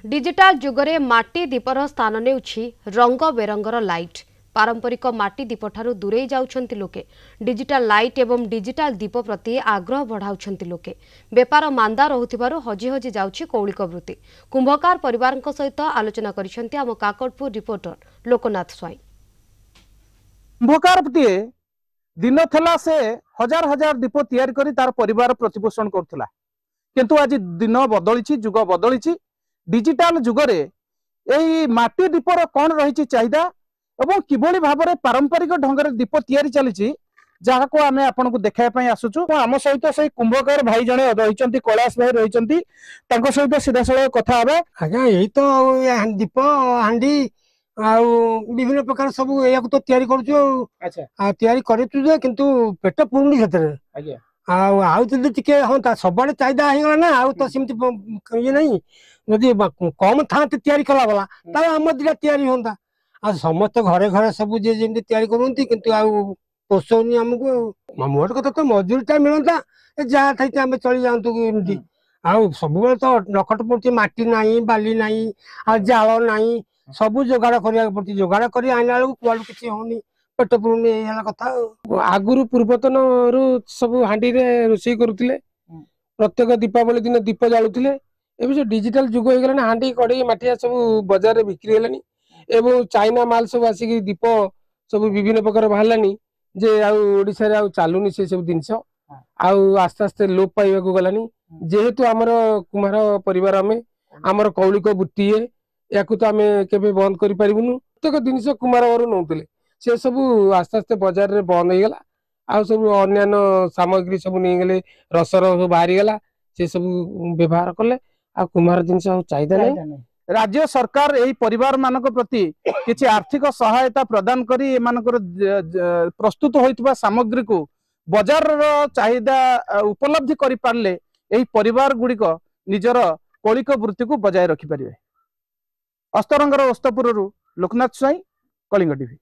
Digital जुगरे माटी दीपर स्थान नेउछि रंग बेरंगर लाइट। पारंपरिक माटी दीप ठारू दूरे जाउछंती लोके। डिजिटाल लाइट एवं डिजिटाल दीप प्रति आग्रह बढ़ाउछंती लोके। बेपार मांदा रहुथिबारु हजि हजि जाउछि कौलिक वृत्ति। कुंभकार परिवारक सहित आलोचना करिसेंती आम काकटपुर रिपोर्टर लोकनाथ स्वाई। कुंभकार प्रति दिन थला से हजार हजार दीप तैयार करी तार परिवार प्रतिपोषण करथुला, किंतु आज दिन बदलिछि, जुग बदलिछि। डिजिटाल जुगरे एई माटी दीपर कौन रही चाहिदा एवं किभली भाबरे पारंपरिक ढंग से दीप तैयारी चली जहाँ को आमे आपन को देखा आसुचु। आम सहित से कुंभकार भाई जने रही कैलाश भाई रही सहित सीधा साल कथा हेबा। आज्ञा यही तो दीप हांडी विभिन्न प्रकार सब या तो तैयारी करूछु। अच्छा तैयारी करूछु जे किंतु पेट पूर्णी सेतरे। आज्ञा आउ टिके हाँ सबुआड़े चाहिदा हो ना आउ तो सेमती ये नहीं जदि कम था तैयारी कला वाला ताले हम दिला तैयारी होता आ समस्त घरे घरे सब जे जेमती तैयारी करंती किंतु आउ पोषौनी हमको मोट कथा तो मजूरीटा मिलता जहाँ थी आम चली जातु एमती आउ सब तो नखट पड़ती माटी नहीं बाली नहीं आ जाल नहीं सब जोगाड़ करा पड़ती जोगाड़ कर आइला बेलू कुआड़ू किसी होनी पेट पुरुनी कथा। आगुरी पूर्वतन रु सब हांडी रे रोषे करुले प्रत्येक दीपावली दिन दीप जालुले। एवं जो डिजिटल जुग हो गला हांडी कड़े माटिया सब बाजार रे बिक्री हेलानी एवं चाइना माल सब आसिक दीप सब विभिन्न प्रकार बाहरलानी जे ओडिशा रे चलुनी से सब जिनस आस्ते आस्ते लोप पाइबा गलानी। जेहेतु आमर कुम्हार परिवार आमर कौलिक वृत्ति या तो आम केबे बंद कर पारिबुनु। प्रत्येक जिनस कुम्हार घर नौले से सब आस्ते आस्ते बाजार रे बंद हो गला। आ सब अन्यान्य सामग्री सब नहीं गले रसर सब बाहरी गला से सब व्यवहार कले आ कुम्हार जिनस चाहिदा नहीं। राज्य सरकार यही परिवार मानक प्रति किछि आर्थिक सहायता प्रदान करी एमानकर प्रस्तुत होइतबा सामग्री को बाजार चाहिदा उपलब्धि करि पारले एही परिवार गुड़िक निजर कौलिक वृत्ति को बजाय रखि परिबे। अस्तरंगर ओस्तपुरु लोकनाथ स्वाई, कलिंग टीवी।